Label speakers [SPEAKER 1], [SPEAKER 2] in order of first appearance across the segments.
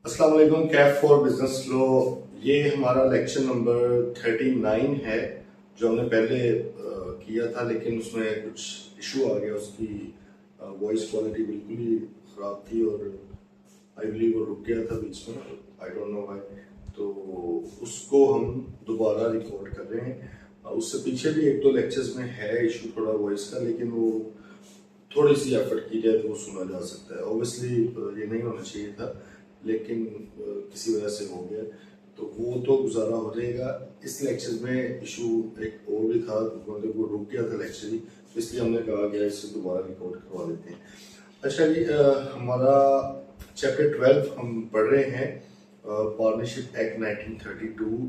[SPEAKER 1] अस्सलाम वालेकुम। Kaif for business law, ये हमारा लेक्चर नंबर 39 है जो हमने पहले किया था, लेकिन उसमें कुछ इशू आ गया। उसकी वॉइस क्वालिटी बिल्कुल ही ख़राब थी और आई बिलीव वो रुक गया था बीच में, आई डोंट नो व्हाई। तो उसको हम दोबारा रिकॉर्ड कर रहे हैं। उससे पीछे भी एक दो लेक्चर्स में है इशू थोड़ा वॉइस का, लेकिन वो थोड़ी सी एफर्ट की जाए तो वो सुना जा सकता है। ऑब्वियसली ये नहीं होना चाहिए था, लेकिन किसी वजह से हो गया, तो वो तो गुजारा हो जाएगा। इस लेक्चर में इशू एक और भी था, मतलब वो रुक गया था लेक्चर ही, इसलिए हमने कहा गया इसे दोबारा रिकॉर्ड करवा देते हैं। अच्छा जी, हमारा चैप्टर 12 हम पढ़ रहे हैं, पार्टनरशिप एक्ट 1932।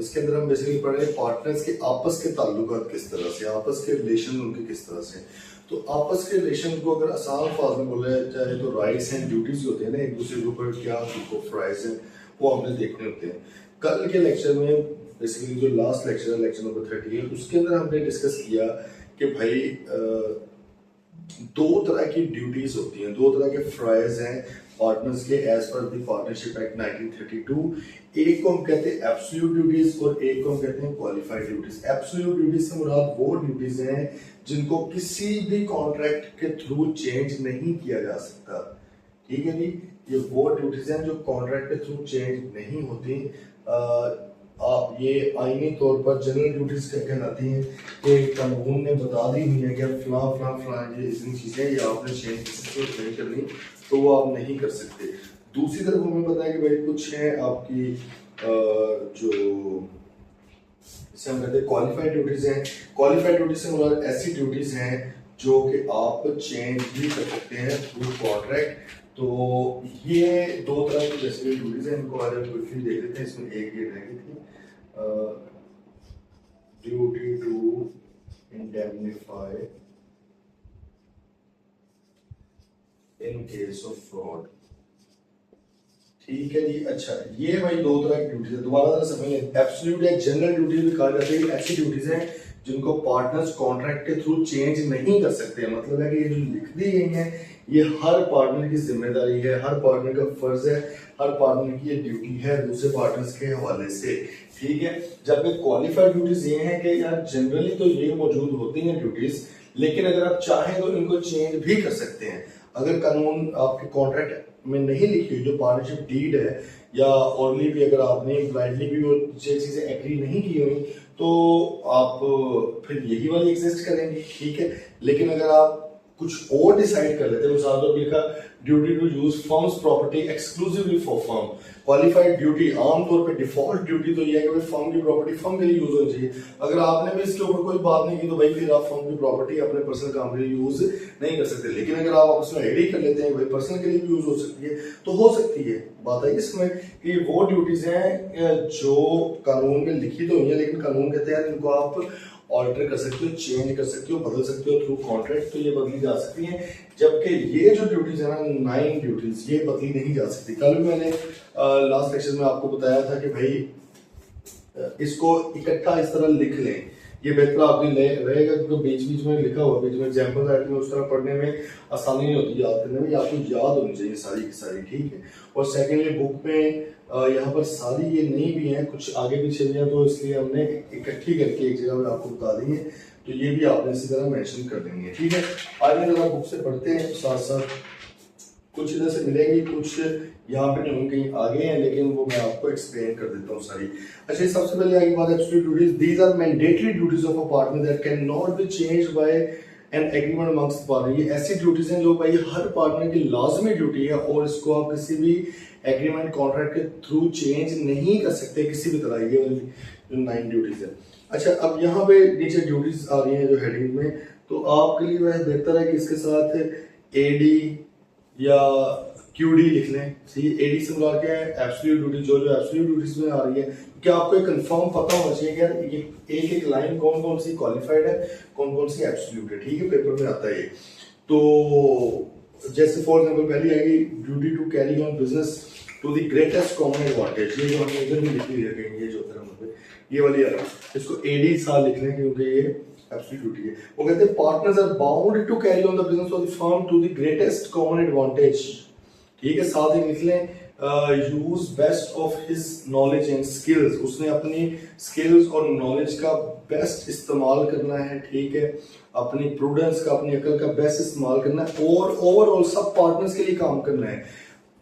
[SPEAKER 1] इसके अंदर हम बेसिकली पढ़ रहे हैं पार्टनर्स के आपस के ताल्लुकात किस तरह से, आपस के रिलेशन उनके किस तरह से। तो आपस के रिलेशन को अगर आसान अल्फाज में बोला जाए तो राइट्स एंड ड्यूटीज होते हैं ना एक दूसरे के ऊपर, क्या उनको फ्राइज हैं वो हमने देखने होते हैं। कल के लेक्चर में बेसिकली जो लास्ट लेक्चर है, लेक्चर नंबर 38, उसके अंदर हमने डिस्कस किया कि भाई दो तरह की ड्यूटीज होती हैं, दो तरह के फ्राइज हैं पार्टनर्स के as per the partnership act 1932। एक को हम कहते हैं एब्सोल्यूट ड्यूटीज और एक को हम कहते हैं क्वालिफाइड ड्यूटीज। एब्सोल्यूट ड्यूटीज से मुराद वो ड्यूटीज हैं जिनको किसी भी कॉन्ट्रैक्ट के थ्रू चेंज नहीं किया जा सकता। ठीक है जी, ये वो ड्यूटीज हैं जो कॉन्ट्रैक्ट के थ्रू चेंज नहीं होती। आप ये आईनी तौर पर जनरल ड्यूटीज कहलाती हैं कि कानून ने बता दी हुई है कि फलां फलां फलां ये इतनी चीजें ये आपने चेंज करनी, तो वो आप नहीं कर सकते। दूसरी तरफ हमें पता है कि भाई कुछ है आपकी जो इसे हम कहते हैं क्वालिफाइड ड्यूटीज हैं। क्वालिफाइड ड्यूटीज से मुराद ऐसी ड्यूटीज हैं जो कि आप चेंज भी कर सकते हैं थ्रू कॉन्ट्रैक्ट। तो ये दो तरह की बेसिकली ड्यूटीज हैं, इनको आज हम क्विकली देख लेते हैं। इसमें एक ये रह गई थी, duty to indemnify in case of fraud. ठीक है जी। अच्छा, ये भाई दो तरह की ड्यूटीज है, दोबारा जरा समझ लें। एब्सोल्यूट या जनरल ड्यूटीज भी कहा जाता है, ऐसी ड्यूटीज हैं जिनको पार्टनर्स कॉन्ट्रैक्ट के थ्रू चेंज नहीं कर सकते। मतलब है कि ये जो लिख दी गई हैं ये हर पार्टनर की जिम्मेदारी है, हर पार्टनर का फर्ज है, हर पार्टनर की ये ड्यूटी है दूसरे पार्टनर्स के हवाले से। ठीक है। जबकि क्वालिफाइड ड्यूटीज ये हैं कि यार जनरली तो ये मौजूद होती हैं ड्यूटीज, लेकिन अगर आप चाहें तो इनको चेंज भी कर सकते हैं। अगर कानून आपके कॉन्ट्रैक्ट में नहीं लिखी हुई जो पार्टनरशिप डीड है, या ओरली भी अगर आपने ब्लाइंडली भी वो चीजें एग्री नहीं की हुई, तो आप फिर यही वाली एग्जिस्ट करेंगे। ठीक है। लेकिन अगर आप कुछ और डिसाइड कर लेते हैं, मिसाल तौर पर लिखा duty to use firm's property exclusively for firm. Qualified duty आमतौर पे डिफॉल्ट ड्यूटी तो ये है कि भाई फर्म की प्रॉपर्टी फर्म के लिए यूज होनी चाहिए। अगर आपने भी इसके ऊपर कोई बात नहीं की तो भाई फिर आप फर्म की प्रॉपर्टी अपने पर्सनल काम के लिए यूज नहीं कर सकते। लेकिन अगर आप आपस में एग्री कर लेते हैं भाई पर्सनल के लिए भी यूज हो सकती है, तो हो सकती है। बात है इसमें कि वो ड्यूटीज हैं जो कानून में लिखी तो हुई है, लेकिन कानून कहते हैं इनको आप ऑल्टर कर सकते हो, चेंज कर सकते हो, बदल सकते हो थ्रू कॉन्ट्रैक्ट, तो ये बदली जा सकती हैं। जबकि ये जो ड्यूटीज है ना 9 ड्यूटीज, ये बदली नहीं जा सकती। कल भी मैंने लास्ट लेक्चर में आपको बताया था कि भाई इसको इकट्ठा इस तरह लिख लें, ये बेहतर आपके लिए रहेगा, क्योंकि बीच बीच में लिखा हुआ, बीच में एग्जाम्पल आते हैं, उस तरह पढ़ने में आसानी नहीं होती याद करने में, आपको याद होनी चाहिए सारी की सारी। ठीक है। और सेकेंडली बुक में यहाँ पर सारी ये नहीं भी हैं, कुछ आगे पीछे भी हैं, तो इसलिए हमने इकट्ठी करके एक जगह में आपको बता दी है, तो ये भी आपने इसी तरह मेंशन कर देंगे। ठीक है। आगे जरा बुक से पढ़ते हैं, साथ साथ कुछ इधर से मिलेंगी, कुछ यहाँ पे नहीं कहीं आगे हैं, लेकिन वो मैं आपको एक्सप्लेन कर देता हूँ सारी। अच्छा, सबसे पहले आगे बात absolute duties. These are mandatory duties of a partner that can not be changed by an agreement amongst partner. ये ऐसी ड्यूटीज हैं जो भाई हर पार्टनर की लाजमी ड्यूटी है और इसको आप किसी भी एग्रीमेंट कॉन्ट्रैक्ट के थ्रू चेंज नहीं कर सकते किसी भी तरह। ये वाली जो 9 ड्यूटीज है। अच्छा, अब यहाँ पे नीचे ड्यूटीज आ रही हैं जो हेडिंग में, तो आपके लिए वह बेहतर है कि इसके साथ एडी या क्यूडी लिख लें। सही। एडी से मुराद क्या है? एब्सोल्यूट ड्यूटी, जो एब्सोल्यूट ड्यूटीज में आ रही है। क्या आपको एक कंफर्म पता होना चाहिए कि यार ये एक एक लाइन कौन कौन सी क्वालिफाइड है, कौन कौन सी एब्सोल्यूट है। ठीक है, पेपर में आता है ये। तो जैसे फॉर एग्जांपल पहली आएगी duty to carry on business to the greatest common advantage. ये जो हमने इधर भी लिखी हुई है, ये जो तरह मतलब ये वाली आ रही है, इसको एडी सा लिख लें क्योंकि ये एब्सोल्यूट ड्यूटी है। वो कहते हैं partners are bound to carry on the business of the firm to the greatest common advantage. ठीक है। साथ ही लिख लें use best of his knowledge and skills, उसने अपनी स्किल्स और नॉलेज का बेस्ट इस्तेमाल करना है, ठीक है, अपनी प्रूडेंस का, अपनी अकल का बेस्ट इस्तेमाल करना है और ओवरऑल सब पार्टनर्स के लिए काम करना है।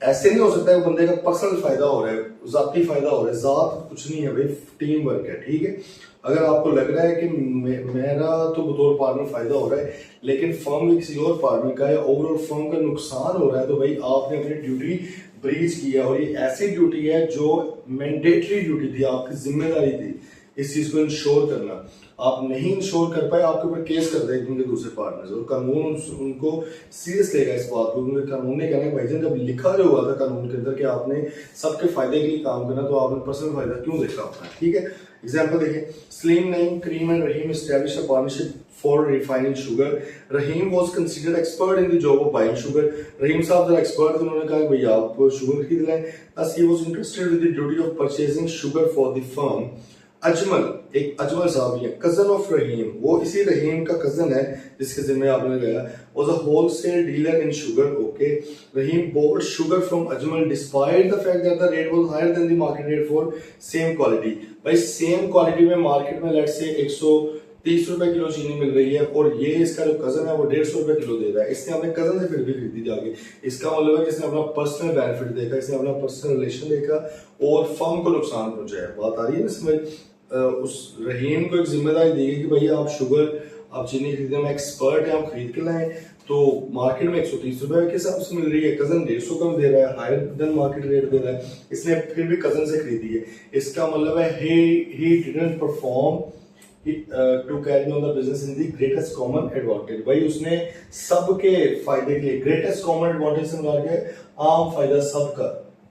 [SPEAKER 1] ऐसे नहीं हो सकता है बंदे का पर्सनल फायदा हो रहा है, जाती फायदा हो रहा है, जात कुछ नहीं है भाई, टीम वर्क है, ठीक है। अगर आपको लग रहा है कि मेरा तो बतौर पार्टनर फायदा हो रहा है लेकिन फर्म में किसी और पार्टनर का या ओवरऑल फर्म का नुकसान हो रहा है, तो भाई आपने अपनी ड्यूटी ब्रीच किया, और ये ऐसी ड्यूटी है जो मैंडेटरी ड्यूटी थी, आपकी जिम्मेदारी थी इस चीज को इंश्योर करना। आप नहीं इंश्योर कर पाए, आपके ऊपर केस कर देंगे उनके दूसरे पार्टनर्स, और कानून उनको सीरियस लेगा इस बात को, क्योंकि कानून ने कहना है भाईजान जब लिखा जो हुआ था कानून के अंदर कि आपने सबके फायदे के लिए काम करना, तो आपने पर्सनल फायदा क्यों देखा अपना, ठीक है। एग्जाम्पल देखिए, Salim, Naeem, Karim and Rahim establish a partnership for refining sugar. Rahim was considered expert in the job of buying sugar. Rahim साहब जरा एक्सपर्ट थे, उन्होंने कहा भैया आप शुगर खरीद लें। thus he was interested with the duty of purchasing sugar for the firm। Ajmal, एक अजमल साहब है, कजन ऑफ रहीम, वो इसी रहीम का कजन है जिसके जिम्मे आपने लगाया, was a wholesale dealer in sugar, okay. Rahim bought sugar from Ajmal despite the fact that the rate was higher than the market rate for same quality। भाई सेम क्वालिटी में मार्केट में लेट्स से 130 रुपए kilo चीनी मिल रही है और ये इसका जो कजन है वो 150 रुपए किलो दे रहा है, इसने अपने कजन से फिर भी खरीदी जाके। इसका मतलब है कि इसने अपना पर्सनल बेनिफिट देखा, इसने अपना पर्सनल रिलेशन देखा और फर्म को नुकसान पहुंचाया। बात आ रही है ना समझ। उस रहीम को एक जिम्मेदारी दी गई कि भैया आप शुगर, आप चीनी खरीदने में एक्सपर्ट है, आप खरीद के लाएं, तो मार्केट में 130 रुपए के हिसाब से मिल रही है, कजन 150 कम दे रहा है, हायर देन मार्केट रेट दे रहा है, इसने फिर भी कजन से खरीदी है। इसका मतलब है he didn't perform to carry on the business in the greatest common advantage। भाई उसने सबके फायदे के लिए, ग्रेटेस्ट कॉमन एडवांटेज से मिला के आम फायदा सबका,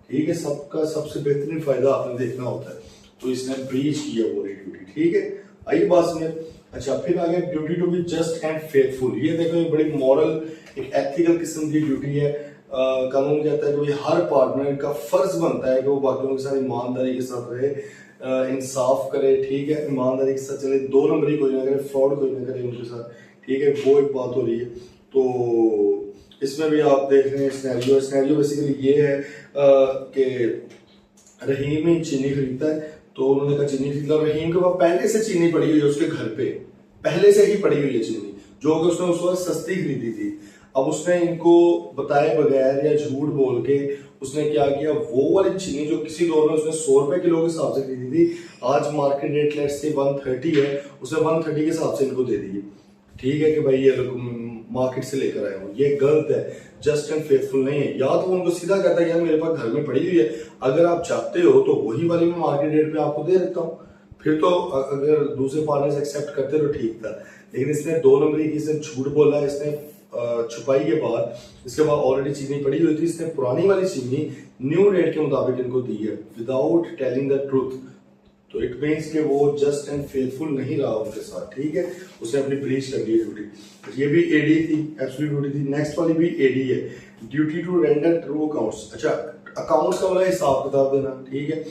[SPEAKER 1] ठीक है, सबका सबसे बेहतरीन फायदा आपने देखना होता है, तो इसने ब्रीच किया वो ड्यूटी, ठीक है। आइए बात समझे। अच्छा, फिर आ गया duty to be just and faithful. ये देखो ये बड़ी मॉरल, एक एथिकल किस्म की ड्यूटी है। कानून कहता है कि हर पार्टनर का फर्ज बनता है कि वो बाकियों के साथ ईमानदारी के साथ रहे, इंसाफ करे, ठीक है, ईमानदारी के साथ चले, दो नंबरी कोई ना करे, फ्रॉड कोई ना करे उनके साथ, ठीक है, वो एक बात हो रही है। तो इसमें भी आप देख रहे हैं स्नैरियो बेसिकली ये है कि रहीम ही चीनी खरीदता है, तो उन्होंने कहा चीनी खरीदा, रहीम के पास पहले से चीनी पड़ी हुई है उसके घर पे, पहले से ही पड़ी हुई है चीनी, जो कि उसने उस वक्त सस्ती खरीदी थी। अब उसने इनको बताए बगैर या झूठ बोल के उसने क्या किया, वो वाली चीनी जो किसी दौर में उसने 100 रुपए किलो के हिसाब से खरीदी थी, आज मार्केट रेट लेट्स से 130 है, उसने 130 के हिसाब से इनको दे दी, ठीक है, कि भाई ये मार्केट से लेकर आए हो। ये गलत है, जस्ट एंड फेथफुल नहीं है। या तो उनको सीधा कहता है यार मेरे पास घर में पड़ी हुई है, अगर आप चाहते हो तो वही वाली मैं मार्केट रेट पे आपको दे देता हूँ, फिर तो अगर दूसरे पार्टनर्स एक्सेप्ट करते तो ठीक था। लेकिन इसने 2 नंबरी की, इसने झूठ बोला, इसने छुपाई के बाद, इसके बाद ऑलरेडी चीनी पड़ी हुई थी, इसने पुरानी वाली चीनी न्यू रेट के मुताबिक इनको दी है विदाउट टेलिंग द ट्रूथ, तो इट मीन्स कि वो जस्ट एंड फेथफुल नहीं रहा उनके साथ, ठीक है, उसने अपनी ब्रीच कर दी ड्यूटी। ये भी एडी थी, एब्सोल्यूट ड्यूटी थी। नेक्स्ट वाली भी एडी है, duty to render true accounts. अच्छा, अकाउंट्स का मतलब हिसाब किताब देना, ठीक है।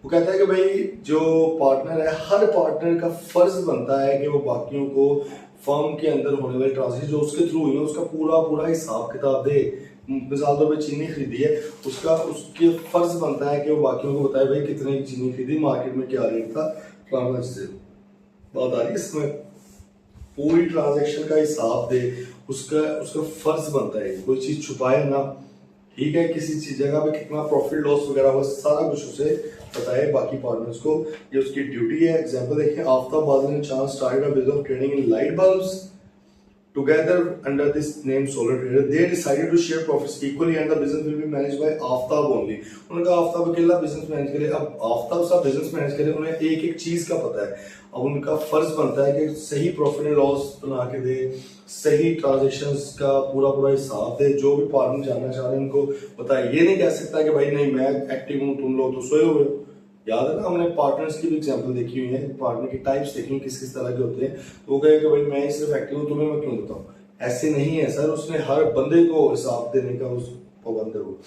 [SPEAKER 1] वो कहता है कि भाई जो पार्टनर है, हर पार्टनर का फर्ज बनता है कि वो बाकियों को फर्म के अंदर होने वाली ट्रांजेक्शन जो उसके थ्रू हुई है उसका पूरा हिसाब किताब दे। मिसाल तौर पर चीनी खरीदी है, उसके फर्ज बनता है कि वो बाकियों को बताए भाई कितने की चीनी खरीदी, मार्केट में क्या रेट था, से बात आ रही है इसमें, पूरी ट्रांजैक्शन का हिसाब दे, उसका फर्ज बनता है, कोई चीज छुपाए ना, ठीक है, किसी चीज जगह पे कितना प्रॉफिट लॉस वगैरह हो सारा कुछ उसे बताए बाकी पार्टनर्स को, ये उसकी ड्यूटी है। एग्जांपल देखिए, आफ्ताब बादल एंड चांद started a business of trading in light bulbs together under this name Solar Trader। They decided to share profits equally and the business will be managed by Aftab only। उन्होंने कहा आफ्ताब अकेला business manage करे। अब आफ्ताब साहब business manage करे, उन्हें एक एक चीज का पता है, अब उनका फर्ज बनता है कि सही प्रॉफिट एंड लॉस बना के दे, सही ट्रांजेक्शंस का पूरा हिसाब दे, जो भी पार्टनर जानना चाह रहे हैं उनको बताए। ये नहीं कह सकता कि भाई नहीं मैं एक्टिव हूँ, तुम लोग तो सोए हुए हो। याद है ना, हमने पार्टनर्स की भी एग्जांपल देखी हुई है, पार्टनर की टाइप्स देखी हुई किस तरह के होते हैं, तो वो कहे कि भाई मैं सिर्फ एक्टिव हूँ, तुम्हें मैं क्यों बताऊँ। ऐसे नहीं है सर, उसने हर बंदे को हिसाब देने का उस पाबंद है वो।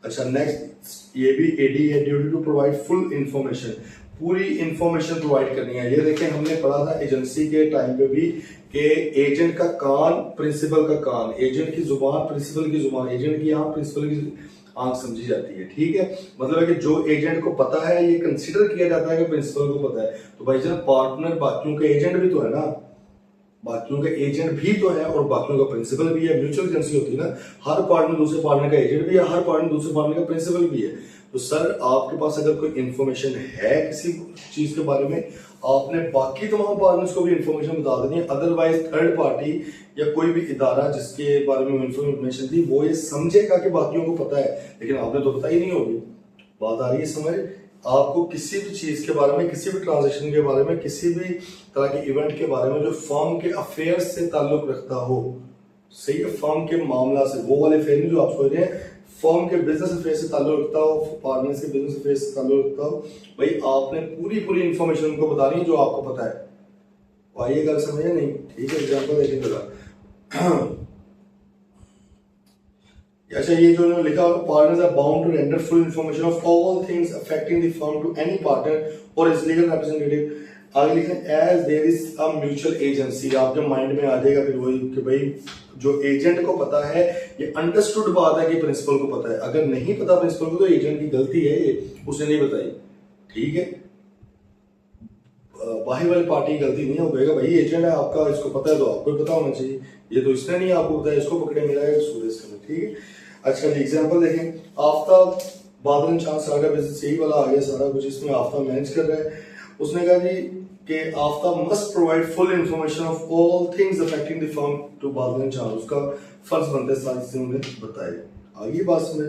[SPEAKER 1] अच्छा, नेक्स्ट ये भी एडी है, duty to provide full information, पूरी इंफॉर्मेशन प्रोवाइड करनी है। ये देखें, हमने पढ़ा था एजेंसी के टाइम पे भी कि एजेंट का कान प्रिंसिपल का कान, एजेंट की जुबान प्रिंसिपल की जुबान, एजेंट की आंख प्रिंसिपल की आंख समझी जाती है। ठीक है, मतलब है कि जो एजेंट को पता है ये कंसिडर किया जाता है कि प्रिंसिपल को पता है। तो भाईजान पार्टनर बाकियों के एजेंट भी तो है ना, बाकियों का एजेंट भी तो है और बाकियों का प्रिंसिपल भी है। म्यूचुअल एजेंसी होती है ना, हर पार्टनर दूसरे पार्टनर का एजेंट भी है, हर पार्टनर दूसरे पार्टनर का प्रिंसिपल भी है। तो सर आपके पास अगर कोई इंफॉर्मेशन है किसी चीज के बारे में, आपने बाकी तमाम पार्टनर्स को भी इंफॉर्मेशन बता देनी है। अदरवाइज थर्ड पार्टी या कोई भी इदारा जिसके बारे में इंफॉर्मेशन थी वो ये समझेगा कि बाकियों को पता है, लेकिन आपने तो पता ही नहीं होगी। बात आ रही है समझ? आपको किसी भी चीज के बारे में, किसी भी ट्रांजेक्शन के बारे में, किसी भी तरह के इवेंट के बारे में जो फर्म के अफेयर्स से ताल्लुक रखता हो, सही है, फर्म के मामला से, वो वाले फेयर नहीं जो आप सोच रहे हैं, फर्म के बिजनेस अफेयर से ताल्लुक रखता हो, पार्टनर्स के बिजनेस अफेयर से ताल्लुक रखता हो, भाई आपने पूरी पूरी इंफॉर्मेशन उनको बतानी है जो आपको पता है। तो आइए गल समझे नहीं? ठीक है, एग्जाम्पल देखें जरा। अच्छा, ये जो उन्होंने लिखा partners are bound to render full information of all things affecting the firm to any partner और इज लीगल रिप्रेजेंटेटिव। आगे लिखें as there is a mutual agency. आपके माइंड में आ जाएगा फिर वही कि भाई जो एजेंट को पता है, ये अंडरस्टूड बात है कि प्रिंसिपल को पता है। अगर नहीं पता प्रिंसिपल को तो एजेंट की गलती है, ये उसने नहीं बताई। ठीक है, बाहर वाली पार्टी की गलती नहीं है। वो कहेगा भाई एजेंट है आपका, इसको पता है तो आपको पता होना चाहिए, ये तो इसने नहीं आपको बताया, इसको पकड़े मिला है सूरज का। ठीक है, अच्छा जी एग्जांपल देखें। आफ्ताब बादल चांद सारा बिजनेस यही वाला आ गया सारा कुछ, इसमें आफ्ताब मैनेज कर रहा है। उसने कहा जी कि Aftab must provide full information of all things affecting the firm to Badal Chand. उसका फर्ज बनता है सारी चीजें उन्हें बताए। आगे बात समझ।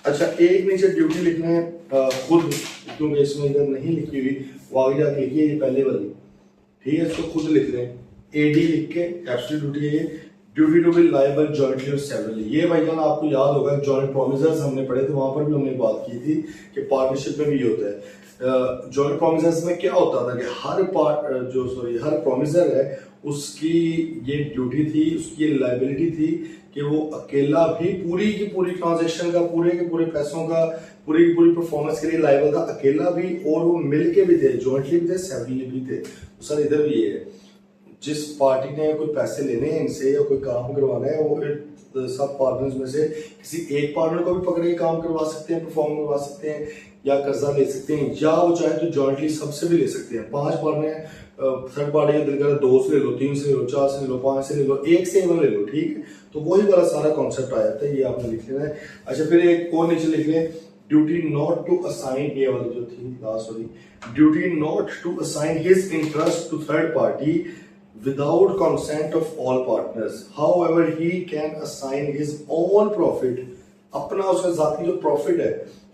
[SPEAKER 1] अच्छा, एक नीचे ड्यूटी लिखना है खुद, क्योंकि इसमें इधर नहीं लिखी हुई, वो आगे जाके लिखी है ये पहले वाली। ठीक है, इसको खुद लिख रहे हैं। एडी लिख के एब्सोल्यूट ड्यूटी है ये, duty to be liable jointly और सेवरली। ये भाईजान आपको याद होगा जॉइंट प्रोमिसर्स हमने पढ़े थे, वहां पर भी हमने बात की थी कि पार्टनरशिप में भी ये होता है। जॉइंट प्रोमिसर्स में क्या होता था कि हर प्रोमिसर है उसकी ये ड्यूटी थी, उसकी ये लायबिलिटी थी कि वो अकेला भी पूरी की पूरी ट्रांजेक्शन का, पूरे के पूरे पैसों का, पूरी की पूरी परफॉर्मेंस के लिए लायबल था, अकेला भी और वो मिलके भी थे, जॉइंटली भी थे, सेवरली भी थे। तो सर इधर भी ये है, जिस पार्टी ने कोई पैसे लेने हैं इनसे या कोई काम करवाना है, वो सब पार्टनर्स में से किसी एक पार्टनर को भी पकड़ के काम करवा सकते हैं, परफॉर्म करवा सकते हैं, या कर्जा ले सकते हैं, या वो चाहे तो जॉइंटली सबसे भी ले सकते हैं। 5 पार्टनर हैं, थर्ड पार्टी का दिल करे 2 से ले लो, 3 से ले लो, 4 से ले लो, 5 से ले लो, 1 से इवन ले लो। ठीक है, तो वही वाला सारा कॉन्सेप्ट आ जाता है, ये आपने लिख लेना है। अच्छा, फिर एक और नीचे लिख लें, ड्यूटी नॉट टू असाइन, ये वाली जो थी लास्ट वाली, duty not to assign his interest to third party without consent of all partners. However, he can assign his own profit, अपना उसका जाती जो प्रॉफिट है,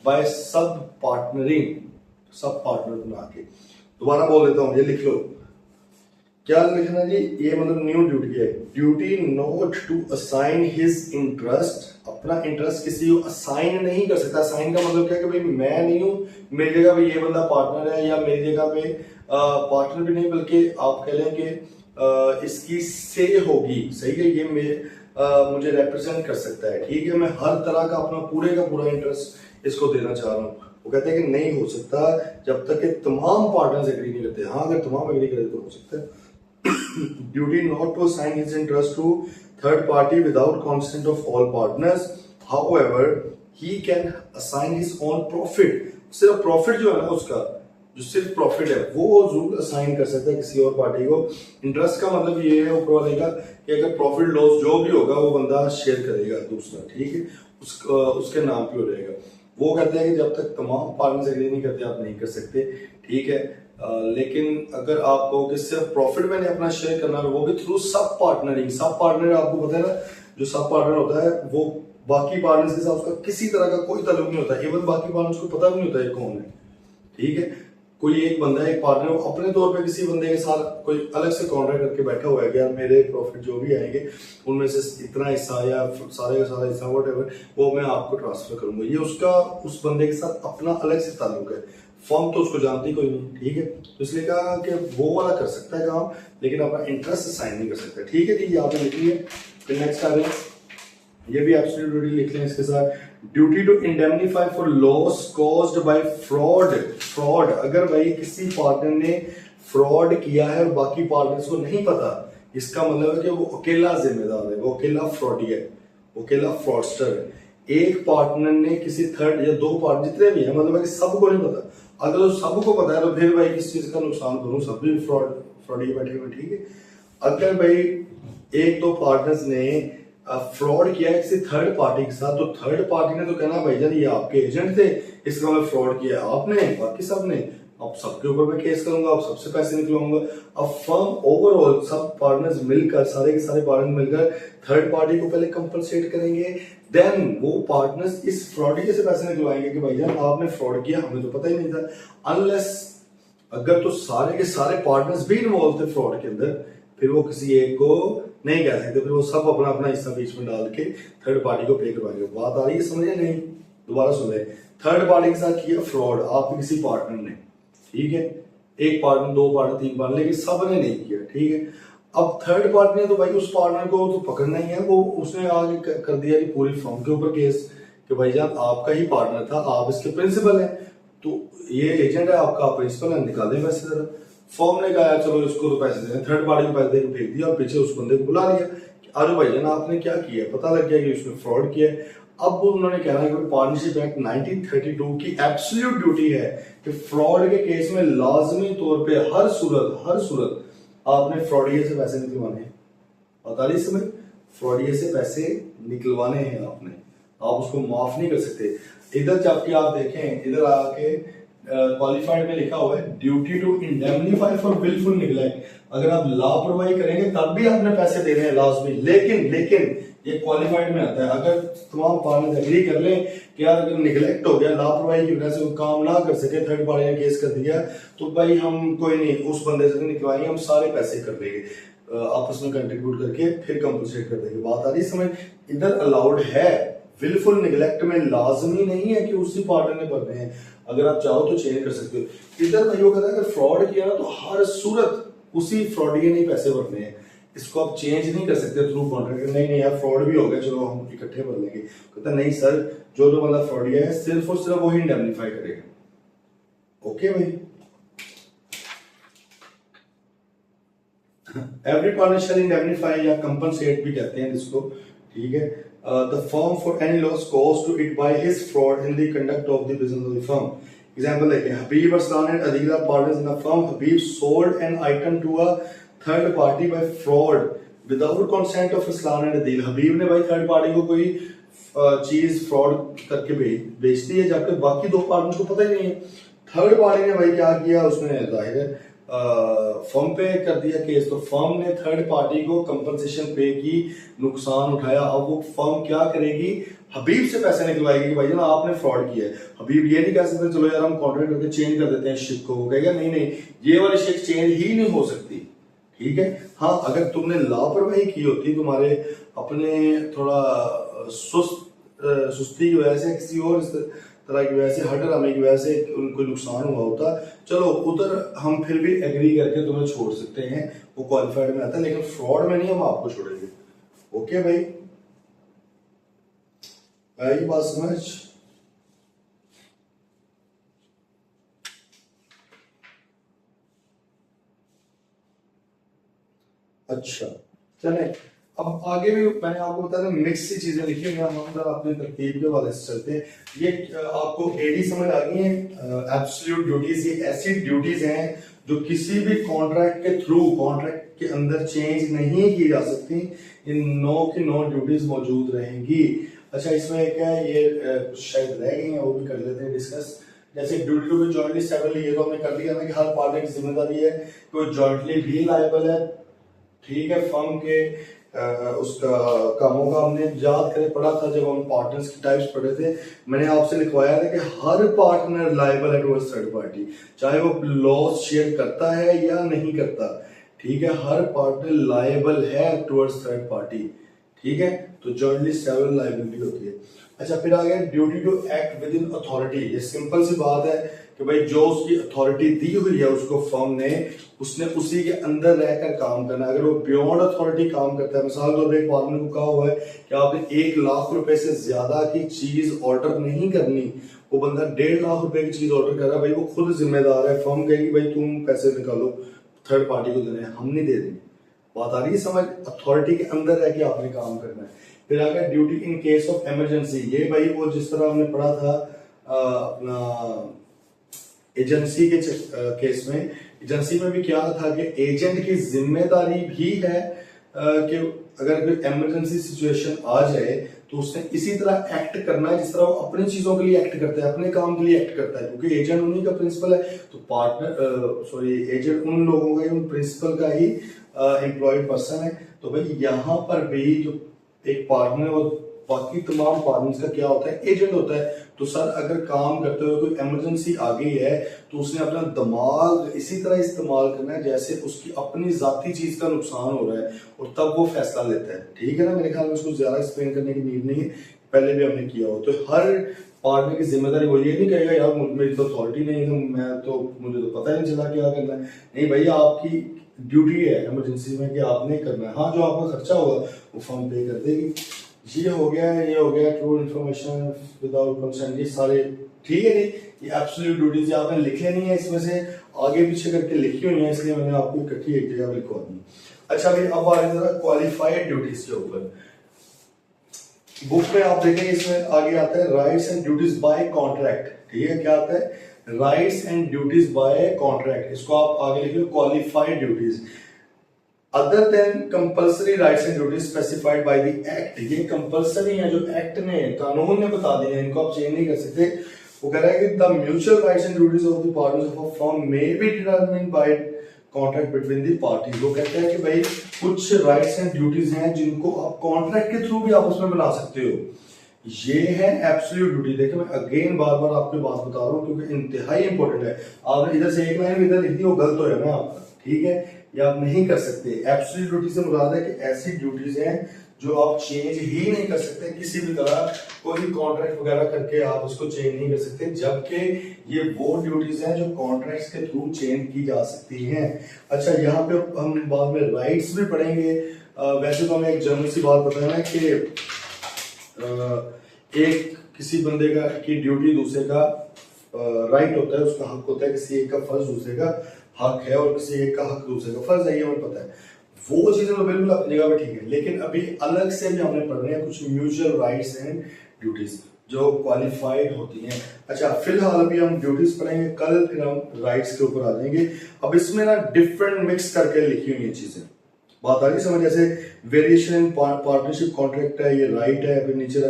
[SPEAKER 1] by sub partnering, sub partner बना के। दोबारा बोल देता हूँ, ये लिख लो। क्या लिखना जी? ये मतलब न्यू ड्यूटी है, duty not to assign his interest, अपना इंटरेस्ट किसी को असाइन नहीं कर सकता। असाइन का मतलब क्या है कि भाई मैं नहीं हूं, मेरी जगह पे ये बंदा पार्टनर है, या मेरी जगह पे पार्टनर भी नहीं, बल्कि आप कह लें कि इसकी से होगी, सही है, ये मुझे रिप्रेजेंट कर सकता है। ठीक है, मैं हर तरह का अपना पूरे का पूरा इंटरेस्ट इसको देना चाह रहा हूँ। वो कहते हैं कि नहीं हो सकता जब तक कि तमाम पार्टनर्स एग्री नहीं करते। हाँ, अगर तमाम एग्री करे तो हो सकता है। Duty not to assign his interest to third party without consent of all partners, however he can assign his own profit. सिर्फ प्रॉफिट जो है ना उसका, जो सिर्फ प्रॉफिट है वो जरूर असाइन कर सकता है किसी और पार्टी को। इंटरेस्ट का मतलब ये है ऊपर वाले का कि अगर प्रॉफिट लॉस जो भी होगा वो बंदा शेयर करेगा दूसरा। ठीक है, उसके नाम पे हो जाएगा। वो कहते हैं कि जब तक तमाम पार्टनर्स एग्री नहीं करते आप नहीं कर सकते। ठीक है, लेकिन अगर आप कहो कि सिर्फ प्रॉफिट मैंने अपना शेयर करना है, वो भी थ्रू सब पार्टनरिंग। सब पार्टनर आपको पता है ना, जो सब पार्टनर होता है वो बाकी पार्टनर्स के साथ उसका किसी तरह का कोई ताल्लुक नहीं होता, इवन बाकी पार्टनर्स को पता भी नहीं होता है कौन है। ठीक है, कोई एक बंदा, एक पार्टनर अपने तौर पे किसी बंदे के साथ कोई अलग से कॉन्ट्रैक्ट करके बैठा हुआ है कि यार मेरे प्रॉफिट जो भी आएंगे उनमें से इतना हिस्सा या सारे का सारा हिस्सा व्हाटएवर वो मैं आपको ट्रांसफर करूंगा। ये उसका उस बंदे के साथ अपना अलग से ताल्लुक है, फर्म तो उसको जानती कोई नहीं। ठीक है, तो इसलिए कहा कि वो वाला कर सकता है काम, लेकिन अपना इंटरेस्ट साइन नहीं कर सकता। ठीक है जी, यहाँ पे लिखिए। फिर नेक्स्ट आ रहे हैं, ये भी एब्सोल्यूट ड्यूटी लिख लें इसके साथ, duty to indemnify for loss caused by fraud. अगर भाई किसी पार्टनर ने फ्रॉड किया है और बाकी पार्टनर्स को नहीं पता, इसका मतलब है कि वो अकेला जिम्मेदार है, वो अकेला फ्रॉडी है, वो अकेला फ्रॉडस्टर है। एक पार्टनर ने किसी थर्ड या दो पार्टनर जितने भी हैं, मतलब है कि सबको नहीं पता। अगर तो सबको पता है तो फिर भाई किस चीज का नुकसान करूं, सब भी फ्रॉड ही बैठे हुए, ठीक है। अगर भाई एक दो पार्टनर्स ने फ्रॉड किया है किसी थर्ड पार्टी के साथ, तो थर्ड पार्टी ने तो कहना भाई जान ये आपके एजेंट थे, इसका मतलब फ्रॉड किया आपने, बाकी सब ने, अब सबके ऊपर मैं केस करूंगा, अब सबसे पैसे निकलवाऊंगा। अब फर्म ओवरऑल सब पार्टनर्स मिलकर, सारे के सारे पार्टनर मिलकर थर्ड पार्टी को पहले कंपनसेट करेंगे, देन वो पार्टनर्स इस फ्रॉडिये से पैसे निकलवाएंगे कि भाई जान आपने फ्रॉड किया, हमें तो पता ही नहीं था। अनलेस अगर तो सारे के सारे पार्टनर्स भी इन्वॉल्व थे फ्रॉड के अंदर, फिर वो किसी एक को नहीं कह सकते, फिर वो सब अपना अपना हिस्सा बीच में डाल के थर्ड पार्टी को पे करवाएंगे। बात आ रही है समझ नहीं? दोबारा सुन ले, थर्ड पार्टी के साथ किया फ्रॉड आपके किसी पार्टनर ने, ठीक है, एक पार्टनर, दो पार्टनर, तीन पार्टनर, लेकिन सब ने नहीं किया, ठीक है। अब थर्ड पार्टी ने तो भाई उस पार्टनर को तो पकड़ना ही है, वो उसने आगे कर दिया कि पूरी फर्म के ऊपर केस कि भाई जान आपका ही पार्टनर था, आप इसके प्रिंसिपल हैं, तो ये एजेंट है आपका, आप प्रिंसिपल है, निकालें पैसे जरा। फर्म ने कहा चलो इसको तो पैसे दें, थर्ड पार्टी को पैसे देकर फेंक दिया और पीछे उस बंदे को बुला लिया, अरे भाई जान आपने क्या किया, पता लग गया कि उसने फ्रॉड किया है। अब उन्होंने कहना है कि पार्टनरशिप एक्ट 1932 की एब्सोल्यूट ड्यूटी है कि फ्रॉड के केस में लाजमी तौर पे हर सूरत आपने फ्रॉडिये से पैसे निकलवाने हैं। बता रही समझ, फ्रॉडिये से पैसे निकलवाने हैं आपने, आप उसको माफ नहीं कर सकते। इधर जबकि आप देखें, इधर आके क्वालिफाइड में लिखा हुआ है duty to indemnify for wilful neglect, अगर आप लापरवाही करेंगे तब भी आपने पैसे देने हैं लाजमी, लेकिन ये क्वालिफाइड में आता है, अगर तमाम पार्टनर एग्री कर लें कि यार अगर निगलेक्ट हो गया, लापरवाही की वजह से वो काम ना कर सके, थर्ड पार्टी ने केस कर दिया, तो भाई हम कोई नहीं उस बंदे से निकलवाएंगे, हम सारे पैसे कर देंगे आपस में कंट्रीब्यूट करके, फिर कंपनसेट कर देंगे। बात आ रही समझ, इधर अलाउड है, विलफुल निगलेक्ट में लाजमी नहीं है कि उसी पार्टनर ने भरने हैं, अगर आप चाहो तो चेंज कर सकते हो। इधर भाई वो कहता है अगर फ्रॉड किया ना तो हर सूरत उसी फ्रॉडिये ने पैसे भरने हैं, इसको आप चेंज नहीं कर सकते थ्रू कॉन्ट्रैक्ट, नहीं यार फ्रॉड भी हो गया चलो हम इकट्ठे भर लेंगे, कहता नहीं सर, जो मतलब फ्रॉडिया है सिर्फ और सिर्फ वही इंडेमनीफाई करेगा। ओके भाई, एवरी पार्टनर शैल इंडेमनीफाई या कंपनसेट भी कहते हैं इसको, ठीक है, the firm for any loss caused to it by his fraud in the conduct of the business of the firm. Example देखिए, Habib Arsalan and Adeel are partners in the firm, Habib sold an item to a third party by fraud without consent of Arsalan and Adeel. Habib ने भाई third party को कोई चीज fraud करके बेच दी है, जबकि बाकी दो पार्टनर को पता ही नहीं है। थर्ड पार्टी ने भाई क्या किया, उसने जाहिर है फर्म पे कर दिया केस, तो फर्म ने थर्ड पार्टी को कंपनसेशन पे की, नुकसान उठाया। अब वो फर्म क्या करेगी, हबीब से पैसे निकलवाएगी कि भाई ना आपने फ्रॉड किया है। हबीब ये नहीं कह सकते चलो यार हम कॉन्ट्रैक्ट करके चेंज कर देते हैं शिप को, वो कहेगा नहीं ये वाली शिप चेंज ही नहीं हो सकती, ठीक है। हाँ, अगर तुमने लापरवाही की होती, तुम्हारे अपने थोड़ा सुस्ती की वजह से, किसी और तरह की वजह से, हटरामे की वजह से उनको नुकसान हुआ होता, चलो उधर हम फिर भी एग्री करके तुम्हें छोड़ सकते हैं, वो क्वालिफाइड में आता है, लेकिन फ्रॉड में नहीं हम आपको छोड़ेंगे। ओके भाई, भाई बात समझ। अच्छा चले, अब आगे भी मैंने आपको बताया मिक्स सी चीजें लिखी हुई हैं, हम अंदर अपने तरतीब के वाले से चलते हैं। ये आपको एडी समझ आ गई है, एब्सोल्यूट ड्यूटीज, ये ऐसी ड्यूटीज हैं जो किसी भी कॉन्ट्रैक्ट के थ्रू, कॉन्ट्रैक्ट के अंदर चेंज नहीं की जा सकती, इन नो की नो ड्यूटीज मौजूद रहेंगी। अच्छा, इसमें एक है ये कुछ शायद रह गई है, वो भी कर लेते हैं डिस्कस। जैसे duty to be jointly severally, ये तो हमने कर लिया ना कि हर पार्टी की जिम्मेदारी है कि वो जॉइंटली भी लायबल है, ठीक है। फर्म के उसका कामों का हमने याद करे पढ़ा था जब हम पार्टनर्स की टाइप्स पढ़े थे, मैंने आपसे लिखवाया था कि हर पार्टनर लायबल है टुवर्ड्स थर्ड पार्टी, चाहे वो लॉस शेयर करता है या नहीं करता, ठीक है। हर पार्टनर लायबल है टुवर्ड्स थर्ड पार्टी, ठीक है। तो जॉइंटली सेवरल लायबिलिटी होती है। अच्छा, फिर आ गया duty to act within authority. ये सिंपल सी बात है कि भाई जो उसकी अथॉरिटी दी हुई है उसको फर्म ने, उसने उसी के अंदर रहकर काम करना। अगर वो बियॉन्ड अथॉरिटी काम करता है, मिसाल तौर पर एक पार्टनर को कहा हुआ है कि आपने 1 लाख रुपए से ज्यादा की चीज ऑर्डर नहीं करनी, वो बंदा 1.5 लाख रुपए की चीज ऑर्डर कर रहा है, भाई वो खुद जिम्मेदार है। फर्म कहेगी भाई तुम पैसे निकालो, थर्ड पार्टी को देने, हम नहीं दे देंगे। बात आ रही है समझ, अथॉरिटी के अंदर रह के आपने काम करना है। फिर आ गया duty in case of emergency, ये भाई वो जिस तरह हमने पढ़ा था अपना एजेंसी के केस में, एजेंसी में भी क्या था कि एजेंट की जिम्मेदारी भी है कि अगर कोई इमरजेंसी सिचुएशन आ जाए तो उसने इसी तरह एक्ट करना है जिस तरह वो अपनी चीजों के लिए एक्ट करता है, अपने काम के लिए एक्ट करता है, क्योंकि एजेंट उन्हीं का प्रिंसिपल है। तो पार्टनर एजेंट उन लोगों का ही, उन प्रिंसिपल का ही एम्प्लॉयड पर्सन है। तो भाई यहाँ पर भी जो एक पार्टनर और बाकी तमाम पार्टनर्स का क्या होता है, एजेंट होता है। तो सर अगर काम करते हुए कोई इमरजेंसी आ गई है तो उसने अपना दिमाग इसी तरह इस्तेमाल करना है जैसे उसकी अपनी जाती चीज का नुकसान हो रहा है, और तब वो फैसला लेता है। ठीक है ना, मेरे ख्याल में उसको ज्यादा एक्सप्लेन करने की नीड नहीं है, पहले भी हमने किया हो। तो हर पार्टनर की जिम्मेदारी, वो ये नहीं कहेगा यार मेरी तो अथॉरिटी नहीं है, मुझे तो पता ही नहीं चला क्या करना है। नहीं भैया, आपकी ड्यूटी है इमरजेंसी में कि आपने करना है। हाँ, जो आपका खर्चा होगा वो फर्म पे कर देगी। ये हो गया ट्रू इन्फॉर्मेशन विदाउट कंसेंट, ये सारे ठीक है। नहीं, ये एब्सोल्यूट ड्यूटीज आपने लिखे नहीं है, इसमें से आगे पीछे करके लिखी हुई है, इसलिए मैंने आपको इकट्ठी एक जगह लिखवा दी। अच्छा भाई, अब आ रहे जरा क्वालिफाइड ड्यूटीज के ऊपर। बुक में आप देखेंगे इसमें आगे आता है rights and duties by contract. ठीक है, क्या आता है, rights and duties by contract. इसको आप आगे लिखिए qualified duties. Other than compulsory rights and duties specified by the act, ये कंपल्सरी है जो एक्ट ने, कानून ने बता दिए हैं, इनको आप चेंज नहीं कर सकते। वो कह रहा है कि the mutual rights and duties of the partners of a firm may be determined by contract between the parties. वो कहते हैं कि भाई कुछ राइट्स एंड ड्यूटीज हैं जिनको आप कॉन्ट्रैक्ट के थ्रू भी आपस में बना सकते हो। ये है एब्सोल्यूट ड्यूटी। देखिए मैं अगेन बार बार आपको बात बता रहा हूँ क्योंकि इंतहाई इंपॉर्टेंट है। आपने इधर से एक लाइन इधर लिख दी, वो गलत हो जाना है आपका। ठीक है, ये आप नहीं कर सकते। एब्सोल्यूट ड्यूटी से मुराद है कि ऐसी ड्यूटीज हैं जो आप चेंज ही नहीं कर सकते किसी भी तरह, कोई कॉन्ट्रैक्ट वगैरह करके आप उसको चेंज नहीं कर सकते, जबकि ये वो ड्यूटीज हैं जो कॉन्ट्रैक्ट्स के थ्रू चेंज की जा सकती हैं। अच्छा, यहाँ पे हम बाद में राइट्स भी पढ़ेंगे। वैसे तो हमें एक जनरल सी बात बताना है कि एक किसी बंदे का की ड्यूटी दूसरे का राइट होता है, उसका हक होता है, किसी एक का फर्ज दूसरे का हक है, और किसी एक का हक दूसरे का फर्ज है, ये हमें पता है। वो चीजें तो बिल्कुल अपनी जगह पे ठीक है, लेकिन अभी अलग से भी हमने पढ़ने हैं कुछ म्यूचुअल राइट्स एंड ड्यूटीज जो क्वालिफाइड होती हैं। अच्छा, फिलहाल अभी हम ड्यूटीज पढ़ेंगे, कल फिर हम राइट्स के ऊपर आ जाएंगे। अब इसमें ना डिफरेंट मिक्स करके लिखी हुई है चीजें, बात आ रही समझ। जैसे वेरिएशन इन पार्टनरशिप कॉन्ट्रैक्ट है, ये राइट है, फिर नीचे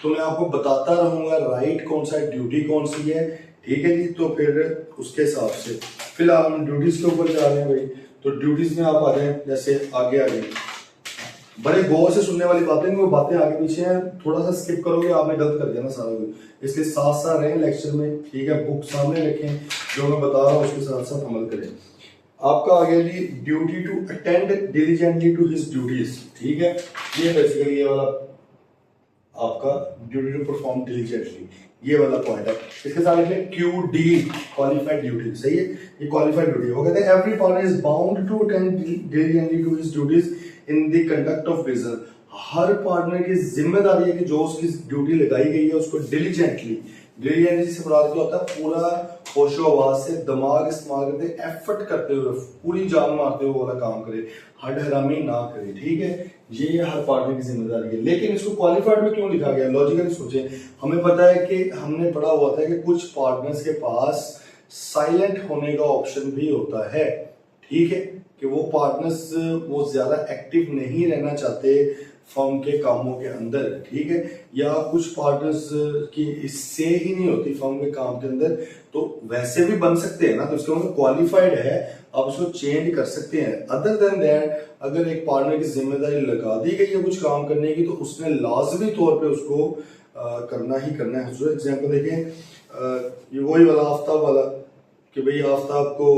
[SPEAKER 1] तो मैं आपको बताता रहूंगा राइट कौन सा है, ड्यूटी कौन सी है। ठीक है जी, तो फिर उसके हिसाब से फिलहाल हम ड्यूटीज के ऊपर जा रहे हैं भाई। तो ड्यूटीज में आप आ जाए, जैसे आगे आ गए, बड़े गौर से सुनने वाली बातें, वो बातें आगे पीछे हैं, थोड़ा सा स्किप करोगे आपने गलत कर दिया ना सारा कुछ, इसलिए साथ साथ रहें लेक्चर में। ठीक है, बुक सामने रखें, जो मैं बता रहा हूँ उसके साथ साथ अमल करें। आपका आ गया जी duty to attend diligently to his duties. ठीक है, ये बेसिकली ये वाला आपका ड्यूटी टू परफॉर्म डिलीजेंटली, ये वाला पॉइंट है। इसके साथ लिखिए QD, क्वालिफाइड ड्यूटी। सही है, ये क्वालिफाइड ड्यूटी। वो कहते हैं every partner is bound to attend diligently to his duties in the conduct of business. हर पार्टनर की जिम्मेदारी है कि जो उसकी ड्यूटी लगाई गई है उसको डिलीजेंटली से मुराद क्या होता है, पूरा होशो आवाज से दिमाग इस्तेमाल करते, एफर्ट करते हुए, पूरी जान मारते हुए वाला काम करे, हड हरामी ना करे। ठीक है, ये हर पार्टनर की जिम्मेदारी है। लेकिन इसको क्वालिफाइड में क्यों लिखा गया, लॉजिकली सोचे। हमें पता है कि हमने पढ़ा हुआ था कि कुछ पार्टनर्स के पास साइलेंट होने का ऑप्शन भी होता है। ठीक है, कि वो पार्टनर्स वो ज्यादा एक्टिव नहीं रहना चाहते फर्म के कामों के अंदर। ठीक है, या कुछ पार्टनर्स की इससे ही नहीं होती फर्म के काम के अंदर, तो वैसे भी बन सकते हैं ना, तो इसका मतलब क्वालिफाइड है, आप उसको चेंज कर सकते हैं। अदर देन दैट, अगर एक पार्टनर की जिम्मेदारी लगा दी गई है कुछ काम करने की, तो उसने लाजमी तौर पे उसको करना ही करना है। दूसरा एग्जाम्पल देखें, ये वही वाला आफ्ताब वाला, कि भाई आफ्ताब को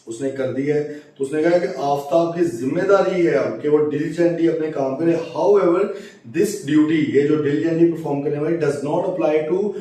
[SPEAKER 1] उसने कर दिया है, तो उसने कहा कि आफ्ताब की जिम्मेदारी है अब कि वो डिलीजेंटली अपने काम करे। हाउएवर दिस ड्यूटी, ये जो डिलीजेंटली परफॉर्म करने वाली, डज नॉट अप्लाई टू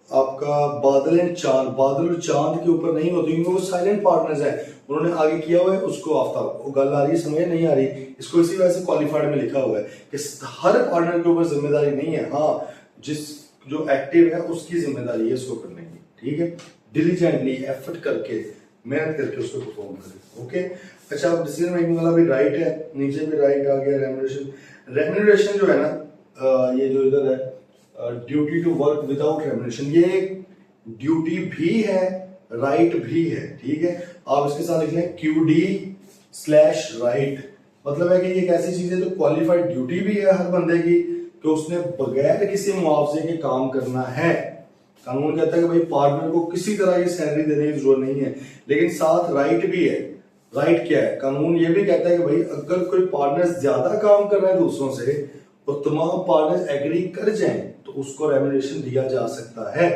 [SPEAKER 1] आपका बादल एंड चांद। बादल और चांद के ऊपर नहीं होती, क्योंकि वो साइलेंट पार्टनर्स हैं, उन्होंने आगे किया हुआ है उसको आफ्ताब। वो गल आ रही है, समझ नहीं आ रही, इसको इसी वजह से क्वालिफाइड में लिखा हुआ है कि हर पार्टनर के ऊपर जिम्मेदारी नहीं है, हाँ जिस जो एक्टिव है उसकी जिम्मेदारी है इसको करने की। ठीक है, डिलीजेंटली एफर्ट करके, मेहनत करके उसको परफॉर्म करें। ओके, अच्छा, डिसीजन मेकिंग वाला भी राइट है, नीचे भी राइट आ गया, रेमुनरेशन। रेम्यूनरेशन जो है ना, ये जो इधर है duty to work without remuneration, ये ड्यूटी भी है, राइट भी है। ठीक है, आप इसके साथ लिख लें QD/राइट। मतलब है कि ये एक ऐसी चीज है जो क्वालिफाइड ड्यूटी भी है हर बंदे की कि उसने बगैर किसी मुआवजे के काम करना है। कानून कहता है कि भाई पार्टनर को किसी तरह की सैलरी देने की जरूरत नहीं है, लेकिन साथ राइट भी है। राइट क्या है? कानून ये भी कहता है कि भाई अगर कोई पार्टनर ज्यादा काम कर रहा है दूसरों से और तमाम पार्टनर्स एग्री कर जाएं तो उसको रेम्यूनरेशन दिया जा सकता है,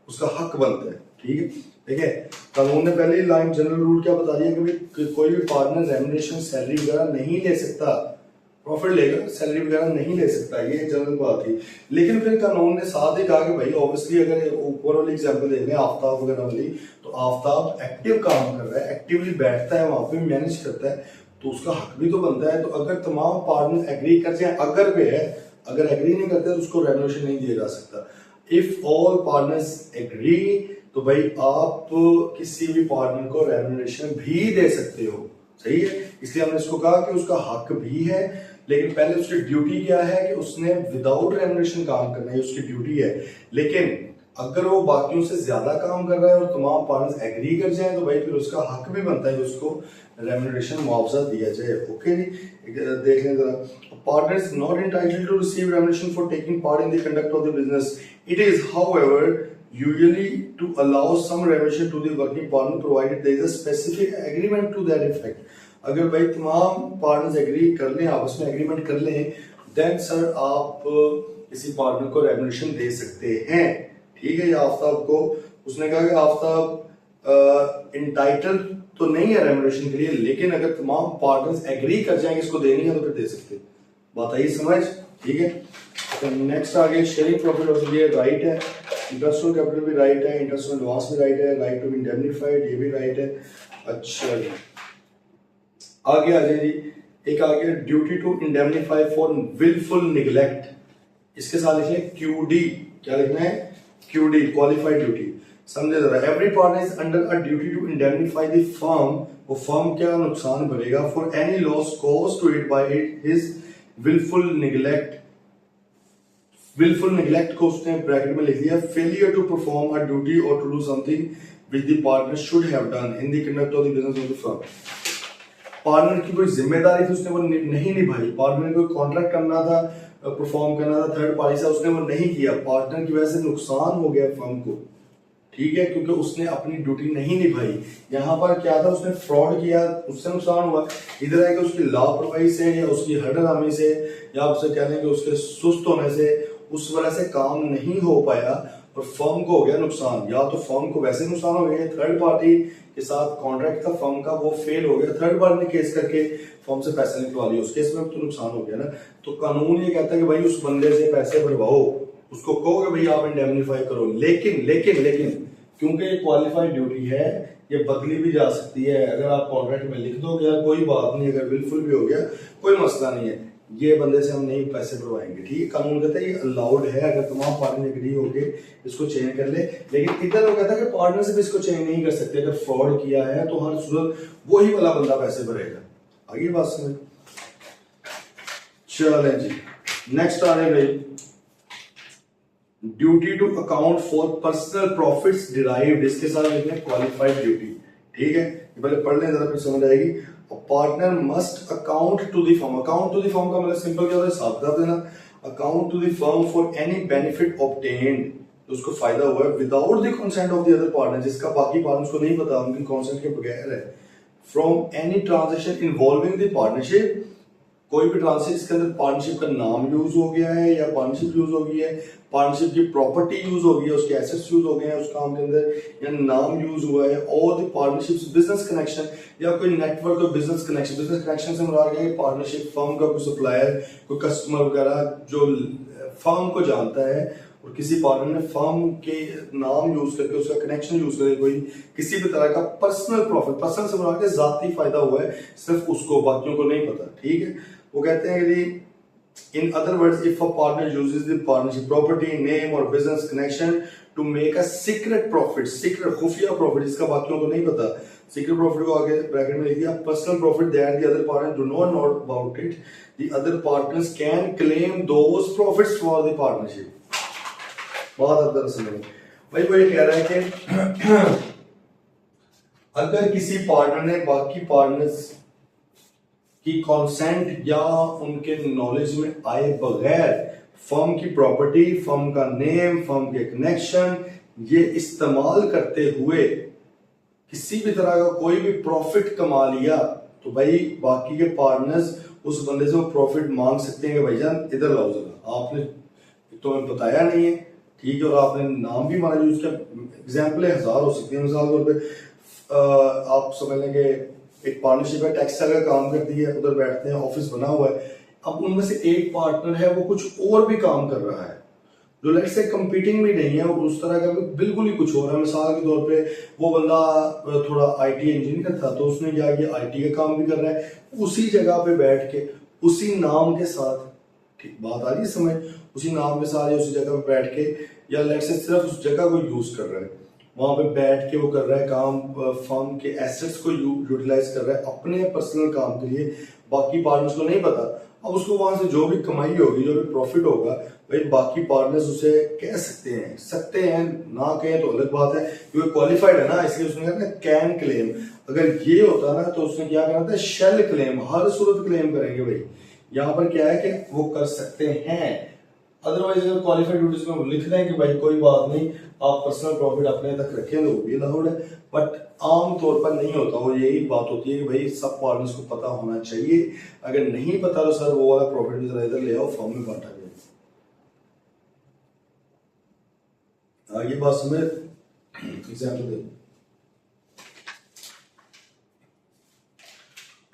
[SPEAKER 1] उसका हक बनता है। ठीक है, ठीक है। कानून ने पहले लाइन जनरल रूल क्या बता दिया कि कोई भी पार्टनर रेम्यूनरेशन सैलरी वगैरह नहीं ले सकता, प्रॉफिट लेगा, सैलरी वगैरह नहीं ले सकता, ये जनरल बात थी। लेकिन फिर कानून ने साथ ही कहा कि भाई ऑब्वियसली अगर ऊपर वाली एग्जांपल देखें आफ्ताब वगैरह वाली, तो आफ्ताब एक्टिव काम कर रहा है, एक्टिवली बैठता है वहां पे, मैनेज करता है, तो उसका हक भी तो बनता है। तो अगर तमाम पार्टनर एग्री कर जाए, अगर वे है, अगर एग्री नहीं करते तो उसको रेम्यूनरेशन नहीं दिया जा सकता। इफ ऑल पार्टनर्स एग्री, तो भाई आप किसी भी पार्टनर को रेम्यूनरेशन भी दे सकते हो। सही है, इसलिए हमने इसको कहा कि उसका हक भी है, लेकिन पहले उसकी ड्यूटी क्या है कि उसने विदाउट रेम्यूनरेशन काम करना है, उसकी ड्यूटी है। लेकिन अगर वो बाकियों से ज्यादा काम कर रहा है और तमाम पार्टनर्स एग्री कर जाए, तो भाई फिर उसका हक भी बनता है कि उसको रेम्यूनरेशन मुआवजा दिया जाए। ओके जी, देख लें जरा। Partners not entitled to receive remuneration for taking part in the conduct of the business. It is however usually to allow some remuneration to the working partner provided there is a specific agreement to that effect। अगर भाई तमाम partners agree कर लें, आपस में agreement कर लें, then sir आप किसी पार्टनर को रेम्यूनरेशन दे सकते हैं। ठीक है, या आफ्ताब को उसने कहा कि आफ्ताब इंटाइटल तो नहीं है रेम्यूनरेशन के लिए, लेकिन अगर तमाम पार्टनर्स एग्री कर जाएंगे इसको देनी है तो फिर दे सकते। बात आई समझ? ठीक है, तो नेक्स्ट आगे शेयरिंग प्रॉफिट और ये राइट है, इंटरेस्ट ऑन कैपिटल भी राइट है, इंटरेस्ट ऑन एडवांस भी राइट है, राइट टू बी इंडेमनिफाइड ये भी राइट है। अच्छा जी, आगे आ जाए जी, एक आगे duty to indemnify for wilful neglect, इसके साथ लिखिए QD। क्या लिखना है? QD, qualified duty. समझे जरा, every partner is under a duty to indemnify the firm, वो फर्म क्या नुकसान भरेगा, for any loss cause to it by his wilful neglect. Wilful neglect को उसने ब्रैकेट में लिख दिया, failure to perform a duty और to do something which the partner should have done in the conduct of the business of the firm. Partner की कोई जिम्मेदारी थी उसने वो नहीं निभाई, पार्टनर ने कोई कॉन्ट्रैक्ट करना था, परफॉर्म करना था थर्ड पार्टी से, उसने वो नहीं किया, पार्टनर की वजह से नुकसान हो गया फर्म को। ठीक है, क्योंकि उसने अपनी ड्यूटी नहीं निभाई। यहाँ पर क्या था, उसने फ्रॉड किया, उससे नुकसान हुआ। इधर है कि उसकी लापरवाही से या उसकी हडरामी से या आपसे कह लें कि उसके सुस्त होने से उस वजह से काम नहीं हो पाया और फर्म को हो गया नुकसान। या तो फर्म को वैसे नुकसान हो गया, थर्ड पार्टी के साथ कॉन्ट्रैक्ट था फर्म का, वो फेल हो गया, थर्ड पार्टी ने केस करके फर्म से पैसे निकलवा लिए, उस केस में तो नुकसान हो गया ना। तो कानून ये कहता है कि भाई उस बंदे से पैसे भरवाओ, उसको कहो कि भाई आप इंडेमनिफाई करो। लेकिन लेकिन लेकिन क्योंकि ये क्वालिफाइड ड्यूटी है, ये बदली भी जा सकती है। अगर आप कॉन्ट्रैक्ट में लिख दोगे यार कोई बात नहीं, अगर विलफुल भी हो गया कोई मसला नहीं है, ये बंदे से हम नहीं पैसे भरवाएंगे। ठीक है, कानून कहता है ये अलाउड है, अगर तमाम पार्टनर एग्री होके इसको चेंज कर ले। लेकिन इधर वो कहता है कि पार्टनर से भी इसको चेंज नहीं कर सकते, अगर फ्रॉड किया है तो हर सूरत वही वाला बंदा पैसे भरेगा। आगे बात समझ? चले जी, नेक्स्ट आ रहे भाई, duty to account for personal profits derived, इसके साथ लिखने क्वालिफाइड ड्यूटी। ठीक है, पहले पढ़ लें जरा फिर समझ आएगी। Partner must account to the firm, account to the firm का मतलब सिंपल क्या होता है, हिसाब किताब देना। Account to the firm for any benefit obtained, उसको फायदा हुआ है, without the consent of the other partner, जिसका बाकी पार्टनर्स को नहीं पता, उनकी कंसेंट के बगैर है। From any transaction involving the partnership, कोई भी ट्रांजेक्शन इसके अंदर पार्टनरशिप का नाम यूज हो गया है या पार्टनरशिप यूज हो गई है, पार्टनरशिप की प्रॉपर्टी यूज हो गई है, उसके एसेट्स यूज हो गए हैं उस काम के अंदर, या नाम यूज हुआ है, और द पार्टनरशिप्स बिजनेस कनेक्शन या कोई नेटवर्क और बिजनेस कनेक्शन। बिजनेस कनेक्शन से मुराद है पार्टनरशिप फर्म का कोई सप्लायर, कोई कस्टमर वगैरह जो फर्म को जानता है और किसी पार्टनर ने फर्म के नाम यूज करके उसका कनेक्शन यूज करके कोई किसी भी तरह का पर्सनल प्रॉफिट, पर्सनल से मुराद है जाती फायदा हुआ है, सिर्फ उसको, बाकियों को नहीं पता। ठीक है, वो कहते हैं कि in other words if a partner uses the partnership property name or business connection to make a secret profit, secret खुफिया प्रॉफिट, इसका बाकियों को नहीं पता। सीक्रेट प्रॉफिट को आगे ब्रैकेट में लिख दिया, personal profit that the other partner do not know about it, the other partners can claim those profits for the partnership. बात अब दरअसल में भाई वो ये कह रहा है कि अगर किसी पार्टनर ने बाकी पार्टनर्स की कंसेंट या उनके नॉलेज में आए बगैर फर्म की प्रॉपर्टी, फर्म का नेम, फर्म के कनेक्शन ये इस्तेमाल करते हुए किसी भी तरह का कोई भी प्रॉफिट कमा लिया, तो भाई बाकी के पार्टनर्स उस बंदे से वो प्रॉफिट मांग सकते हैं कि भाईजान इधर लाओ जरा, आपने तो हमें बताया नहीं है, ठीक है, और आपने नाम भी माना, जो उसका एग्जाम्पल हजार हो सकती है। मिसाल तौर पे आप समझ लेंगे एक पार्टनरशिप है, टेक्सटाइल का काम करती है, उधर बैठते हैं, ऑफिस बना हुआ है, अब उनमें से एक पार्टनर है वो कुछ और भी काम कर रहा है जो लेट्स से कंपीटिंग भी नहीं है, उस तरह का बिल्कुल ही कुछ हो रहा है। मिसाल के तौर पे वो बंदा थोड़ा आईटी इंजीनियर था, तो उसने क्या किया, आईटी का काम भी कर रहा है, उसी जगह पे बैठ के उसी नाम के साथ, ठीक बात आ रही है समझ, उसी नाम के साथ उसी जगह पे बैठ के, या लेट्स से सिर्फ उस जगह को यूज कर रहा है, वहां पे बैठ के वो कर रहा है काम, फर्म के एसेट्स को यूटिलाइज कर रहा है अपने पर्सनल काम के लिए, बाकी पार्टनर्स को नहीं पता। अब उसको वहां से जो भी कमाई होगी, जो भी प्रॉफिट होगा, भाई बाकी पार्टनर्स उसे कह सकते हैं, ना कहें तो अलग बात है, क्योंकि क्वालिफाइड है ना, इसलिए उसने कहा कैन क्लेम। अगर ये होता ना तो उसने क्या करना था, शेल क्लेम, हर सूरत क्लेम करेंगे भाई। यहाँ पर क्या है कि वो कर सकते हैं, अदरवाइज अगर क्वालिफाइड ड्यूटीज में लिख दें कि भाई कोई बात नहीं, आप पर्सनल प्रॉफिट अपने तक रखें तो वो भी अलाउड है, बट आम तौर पर नहीं होता। वो यही बात होती है कि भाई सब पार्टनर्स को पता होना चाहिए, अगर नहीं पता तो सर वो वाला प्रॉफिट भी इधर ले आओ, फॉर्म में बांटा गया। आगे बात समझ, example they,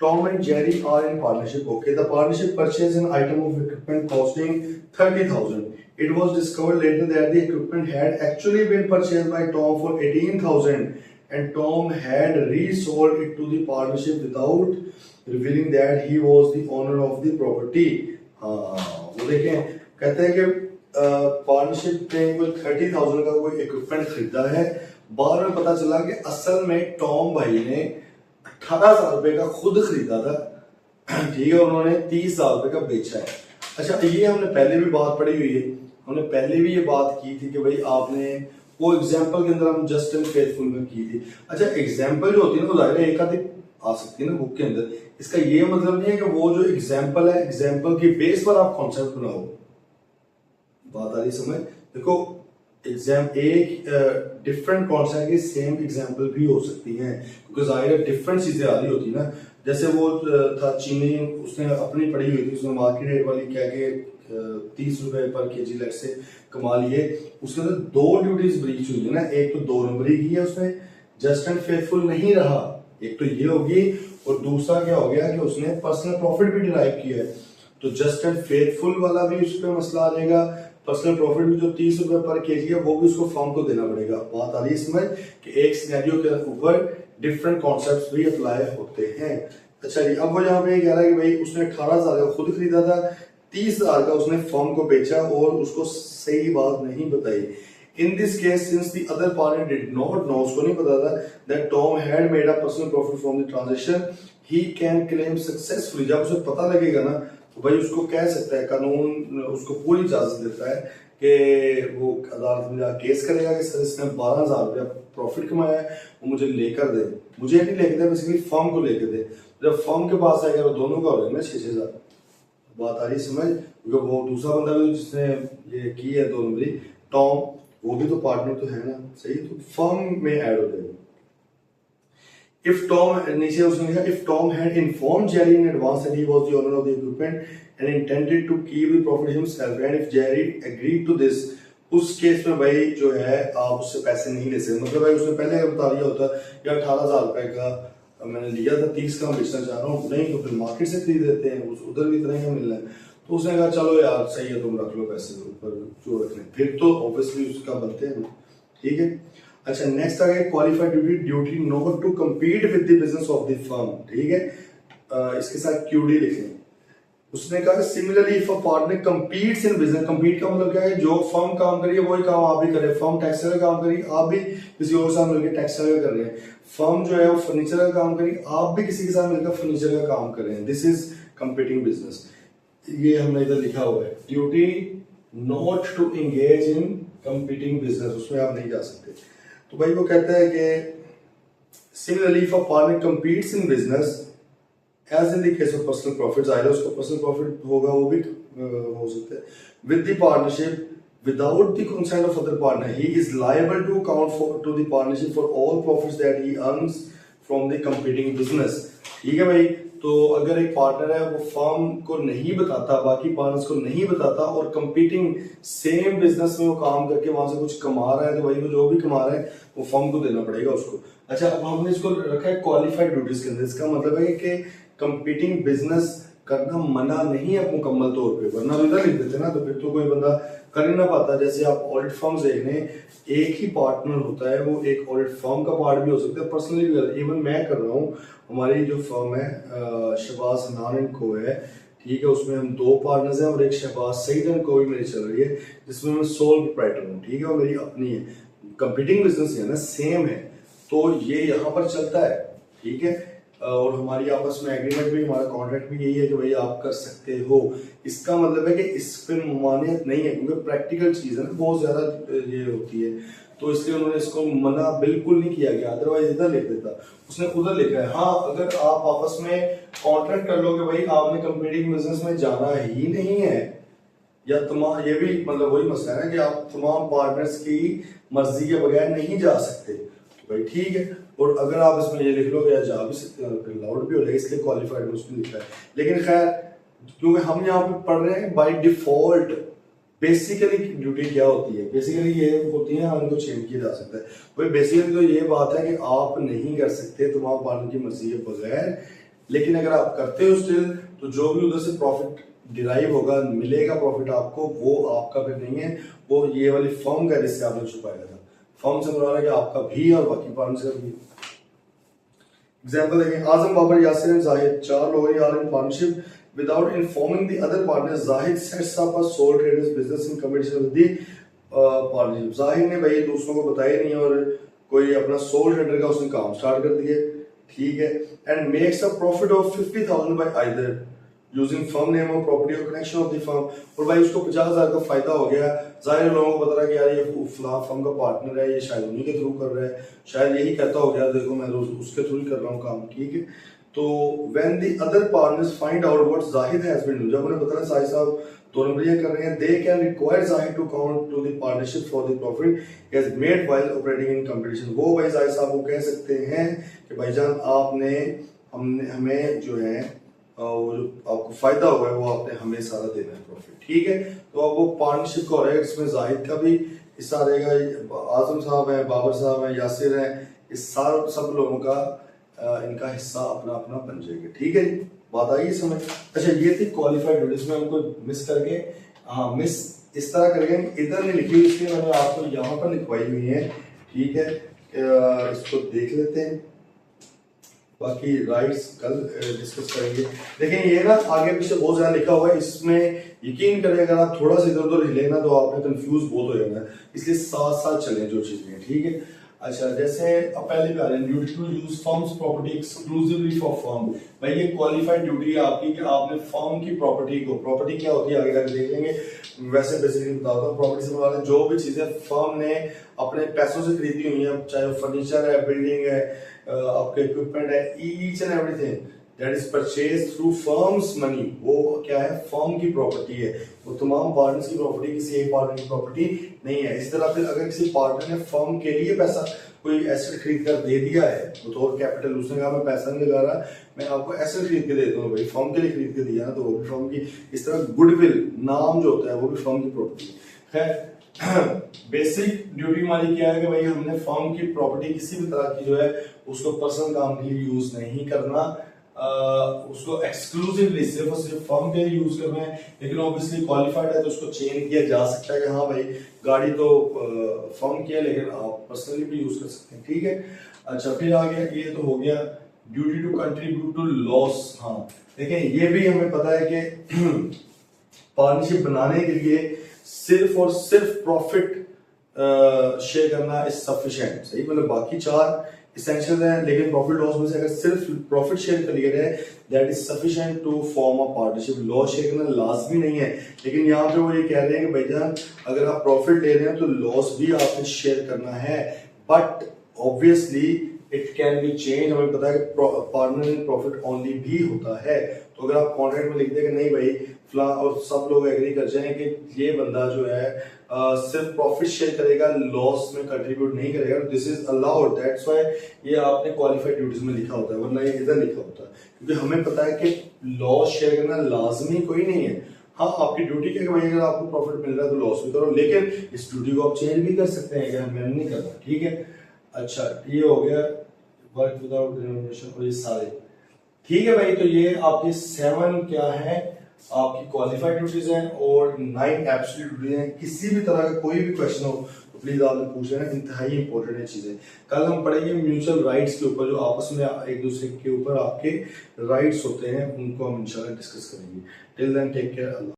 [SPEAKER 1] Tom and Jerry are in partnership. Okay, the partnership purchased an item of equipment costing 30,000. It was discovered later that the equipment had actually been purchased by Tom for 18,000, and Tom had resold it to the partnership without revealing that he was the owner of the property. वो देखें, कहते हैं कि partnership ने कोई 30,000 का कोई equipment खरीदा है, बाद में पता चला कि असल में टॉम भाई ने 18,000 रुपए का खुद खरीदा था, ठीक है, उन्होंने 30,000 रुपए का बेचा है। अच्छा, ये हमने पहले भी बात पढ़ी हुई है, हमने पहले भी ये बात की थी कि भाई आपने वो एग्जाम्पल के अंदर हम जस्ट एंड फेथफुल में की थी। अच्छा, एग्जाम्पल जो होती है ना वो जाहिर है एक आधी आ सकती है ना बुक के अंदर, इसका ये मतलब नहीं है कि वो जो एग्जाम्पल है, एग्जाम्पल के बेस पर आप कॉन्सेप्ट बनाओ। बात आ रही समझ, देखो एग्जाम एक डिफरेंट कॉन्सेप्ट की सेम एग्जाम्पल भी हो सकती हैं, क्योंकि जाहिर डिफरेंट चीजें आ रही होती है ना। जैसे वो था चीनी, उसने अपनी पढ़ी हुई थी, उसने मार्केट रेट वाली क्या के 30 रुपए पर केजी लेट से कमा लिए, उसके अंदर 2 ड्यूटीज ब्रीच हुई है ना, एक तो 2 नंबरी की है, उसने जस्ट एंड फेथफुल नहीं रहा, एक तो ये होगी, और दूसरा क्या हो गया कि उसने पर्सनल प्रॉफिट भी डिराइव किया है, तो जस्ट एंड फेथफुल वाला भी उस पर मसला आ जाएगा, पर्सनल प्रॉफिट भी जो 30 रुपए पर केजी है वो भी उसको फर्म को देना पड़ेगा। बात आ रही है समझ कि एक सिनेरियो के ऊपर डिफरेंट कॉन्सेप्ट्स भी अप्लाई होते हैं। अच्छा जी, अब वो यहाँ पे कह रहा है कि भाई उसने 18,000 का खुद खरीदा था, 30,000 का उसने फर्म को बेचा और उसको सही बात नहीं बताई। In this case since the other party did not know, उसको नहीं पता था that Tom had made a personal profit from the transaction, he can claim successfully. जब उसे पता लगेगा ना तो भाई उसको कह सकता है, कानून उसको पूरी इजाजत देता है कि वो अदालत में जाकर केस करेगा कि सर इसने 12,000 रुपया प्रॉफिट कमाया है, वो मुझे लेकर दे, मुझे नहीं लेकर दे, बेसिकली फर्म को लेकर दे। जब फर्म के पास आएगा वो दोनों का हो जाएगा 6,000। बात आ रही समझ, क्योंकि वो दूसरा बंदा भी जिसने ये की है 2 नंबरी, टॉम, वो भी तो पार्टनर तो है ना, सही, तो फर्म में ऐड हो जाएगा। If Tom, नीचे उसने लिखा, if Tom had informed Jerry in advance that he was the owner of the equipment and intended to keep the profit himself, and if Jerry agreed to this, उस case में भाई जो है आप उससे पैसे नहीं ले सकते। मतलब भाई उसने पहले बता दिया होता या 18,000 रुपए का मैंने लिया था, 30 का बेचना चाह रहा हूँ, नहीं तो फिर मार्केट से खरीद लेते हैं, उधर भी इतना ही मिलना है, तो उसने कहा चलो यार सही है, तुम रख लो पैसे ऊपर जो रखने, फिर तो ऑब्वियसली उसका बनते हैं, ठीक है। अच्छा, नेक्स्ट आ गया qualified duty, duty not to compete with the business of the firm, ठीक है, इसके साथ क्यूडी लिखें। उसने कहा similarly if a partner competes in business, compete का मतलब क्या है, जो फर्म काम करिए वही काम आप भी करें, फर्म टेक्सटाइल का काम करिए आप भी किसी और के साथ मिलकर टेक्सटाइल का कर रहे हैं, फर्म जो है वो फर्नीचर का काम करिए आप भी किसी के साथ मिलकर फर्नीचर का काम कर रहे हैं, दिस इज कंपीटिंग बिजनेस। ये हमने इधर लिखा हुआ है duty not to engage in competing business, उसमें आप नहीं जा सकते। तो भाई वो कहता है कि similarly if a partner competes in business as in the case of personal profit, जाहिर है उसका पर्सनल प्रॉफिट होगा, वो भी हो सकता है, with the partnership without the consent of other partner he is liable to account for to the partnership for all profits that he earns from the competing business। ठीक है भाई, तो अगर एक पार्टनर है वो फर्म को नहीं बताता, बाकी पार्टनर्स को नहीं बताता और कंपीटिंग सेम बिजनेस में वो काम करके वहां से कुछ कमा रहा है, तो भाई वो जो भी कमा रहा है वो फर्म को देना पड़ेगा उसको। अच्छा, अब हमने इसको रखा है क्वालिफाइड ड्यूटीज के अंदर, इसका मतलब है कि कंपीटिंग बिजनेस करना मना नहीं है मुकम्मल तौर पे, वरना इधर लिख देते ना तो फिर तो कोई बंदा कर ही ना पाता। जैसे आप ऑडिट फर्म देख रहे हैं, एक ही पार्टनर होता है, वो एक ऑडिट फर्म का पार्ट भी हो सकता है, पर्सनली भी, इवन मैं कर रहा हूँ, हमारी जो फर्म है शहबाज हनान एंड को है, ठीक है, उसमें हम 2 पार्टनर्स हैं और एक शहबाज सईद एंड को भी मेरी चल रही है जिसमें मैं सोल प्रोप्राइटर हूँ, ठीक है, वो मेरी अपनी है, कंपीटिंग बिजनेस है ना, सेम है, तो ये यहाँ पर चलता है, ठीक है। और हमारी आपस में एग्रीमेंट भी, हमारा कॉन्ट्रैक्ट भी यही है कि भाई आप कर सकते हो। इसका मतलब है कि इस पे ममानियत नहीं है, क्योंकि प्रैक्टिकल चीज है ना, बहुत ज्यादा ये होती है, तो इसलिए उन्होंने इसको मना बिल्कुल नहीं किया गया, अदरवाइज इधर लिख देता, उसने उधर लिखा है। हाँ, अगर आप आपस में कॉन्ट्रैक्ट कर लो कि भाई आपने कंपीटिंग बिजनेस में जाना ही नहीं है, या तमाम, ये भी मतलब वही मसला है ना कि आप तमाम पार्टनर्स की मर्जी के बगैर नहीं जा सकते, तो भाई ठीक है। और अगर आप इसमें ये लिख लो या जा भी सकते हैं, लाउड भी हो जाएगा, इसलिए क्वालिफाइड में उसमें लिखा है। लेकिन खैर, क्योंकि हम यहाँ पे पढ़ रहे हैं बाय डिफॉल्ट, बेसिकली ड्यूटी क्या होती है, बेसिकली ये होती है, हमको चेंज किया जा सकता है। भाई बेसिकली तो ये बात है कि आप नहीं कर सकते तमाम पार्टनर की मर्जी के बगैर, लेकिन अगर आप करते हो स्टिल, तो जो भी उधर से प्रॉफिट डिराइव होगा, मिलेगा प्रॉफिट आपको, वो आपका फिर नहीं है, वो ये वाली फर्म का जिससे आपने छुपाया था, फर्म से मुराद है कि आपका भी और बाकी पार्टनर्स का भी। एग्जांपल देखें, आजम, बाबर, यासिर एंड जाहिद, 4 लोग are in partnership without informing the other partner. Zahid sets up a sole traders business in combination with the partnership. Zahid ने भाई दूसरों को बताया नहीं और कोई अपना सोल ट्रेडर का उसने काम स्टार्ट कर दिया, ठीक है, and makes a profit of 50,000 bye either using firm name और प्रॉपर्टी और कनेक्शन ऑफ द फर्म। और भाई उसको 50,000 का फायदा हो गया, जाहिर लोगों को पता रहा कि यार ये फलां फर्म का पार्टनर है, ये शायद उन्हीं के थ्रू कर रहा है, शायद यही कहता हो गया देखो मैं उसके थ्रू ही कर रहा हूँ काम, ठीक है। तो when the other partners find out what Zahid has been doing, जब उन्हें पता है जाहिद साहब 2 नंबर ये कर रहे हैं, they can require Zahid to count to the partnership for the profit he has made while operating in competition. वो भाई जाहिद साहब को कह सकते हैं कि भाईजान आपने हमें जो है वो जो आपको फायदा हुआ है वो आपने हमें सारा देना है प्रॉफिट, ठीक है। तो अब वो पार्टनरशिप का हो रहा है, इसमें जाहिद का भी हिस्सा रहेगा, आजम साहब है, बाबर साहब है, यासिर है, इस सारे सब लोगों का इनका हिस्सा अपना अपना बन जाएगा, ठीक है जी, बात आई समझ। अच्छा, ये थी क्वालिफाइड ड्यूटीज में हमको मिस करके, हाँ मिस इस तरह करेंगे, इधर नहीं लिखी हुई, इसलिए मैंने आपको यहाँ पर लिखवाई हुई है, ठीक है। इसको देख लेते हैं, बाकी राइट्स कल डिस्कस करेंगे। देखें ये ना आगे पीछे बहुत ज्यादा लिखा हुआ है, इसमें यकीन करें अगर आप थोड़ा सा इधर उधर हिले ना तो आपने कंफ्यूज बहुत हो जाएगा, इसलिए साथ साथ चलें जो चीजें, ठीक है। अच्छा, जैसे अब पहले भी आ रहे हैं, duty to use firm's property exclusively for firm. भाई ये क्वालिफाइड ड्यूटी है आपकी कि आपने फर्म की प्रॉपर्टी को, प्रॉपर्टी क्या होती है आगे जाकर देख लेंगे, वैसे बेसिकली बताता हूँ। प्रॉपर्टी से मतलब जो भी चीजें फर्म ने अपने पैसों से खरीदी हुई है, चाहे वो फर्नीचर है, बिल्डिंग है, आपके इक्विपमेंट है, each and everything that is purchase through firms money, वो क्या है, फर्म की प्रॉपर्टी है, वो तमाम पार्टनर्स की प्रॉपर्टी, किसी एक पार्टनर की प्रॉपर्टी नहीं है। इसी तरह फिर अगर किसी पार्टनर ने फर्म के लिए पैसा कोई एसेट खरीद कर दे दिया है, बतौर कैपिटल, उसने कहा मैं पैसा नहीं लगा रहा, मैं आपको एसेट खरीद के देता हूँ, भाई फर्म के लिए खरीद के दिया ना, तो वो भी फर्म की, इस तरह गुडविल नाम जो होता है वो भी फर्म की प्रॉपर्टी। खैर बेसिक ड्यूटी हमारी क्या है कि भाई हमने फर्म की प्रॉपर्टी किसी भी तरह की जो है उसको पर्सनल काम के लिए यूज नहीं करना, उसको एक्सक्लूसिवली सिर्फ और सिर्फ फर्म के लिए यूज करना है। लेकिन ऑब्वियसली क्वालिफाइड है तो उसको चेंज किया जा सकता है कि हाँ भाई गाड़ी तो फर्म की है लेकिन आप पर्सनली भी यूज कर सकते हैं, ठीक है। अच्छा, फिर आ गया, ये तो हो गया duty to contribute to loss. हाँ देखें, ये भी हमें पता है कि पार्टनरशिप बनाने के लिए सिर्फ और सिर्फ प्रॉफिट शेयर करना इज सफिशिएंट, सही, मतलब बाकी चार इसेंशियल हैं, लेकिन प्रॉफिट लॉस में से अगर सिर्फ प्रॉफिट शेयर क्लियर है that is sufficient to form a partnership. Loss share करना लाजमी नहीं है, लेकिन यहाँ पे वो ये कह रहे हैं कि भाईजान अगर आप प्रॉफिट ले रहे हैं तो लॉस भी आपने शेयर करना है, but obviously it can be change. हमें पता है कि पार्टनर इन प्रॉफिट ओनली भी होता है, तो अगर आप कॉन्ट्रैक्ट में लिख दें कि नहीं भाई फला, और सब लोग एग्री कर जाएं कि ये बंदा जो है सिर्फ प्रॉफिट शेयर करेगा, लॉस में कंट्रीब्यूट नहीं करेगा, this is allowed. That's why ये आपने क्वालिफाइड ड्यूटीज में लिखा होता है, वरना ये इधर लिखा होता है, क्योंकि हमें पता है कि लॉस शेयर करना लाजमी कोई नहीं है। हाँ, आपकी ड्यूटी क्या भाई, अगर आपको प्रॉफिट मिल रहा है तो लॉस भी करो, लेकिन इस ड्यूटी को आप चेंज भी कर सकते हैं, अगर हमें नहीं करना, ठीक है। अच्छा, ये हो गया वर्क विदाउट रिम्यूनरेशन, और ये सारे ठीक है भाई। तो ये आपके 7 क्या है, आपकी क्वालिफाइड ड्यूटीज हैं, और 9 एब्सोल्यूट ड्यूटीज हैं। किसी भी तरह का कोई भी क्वेश्चन हो तो प्लीज आपने पूछ लेना, इंतहाई इंपॉर्टेंट है चीजें। कल हम पढ़ेंगे म्यूचुअल राइट्स के ऊपर, जो आपस में एक दूसरे के ऊपर आपके राइट्स होते हैं, उनको हम इंशाल्लाह डिस्कस करेंगे। Till then take care.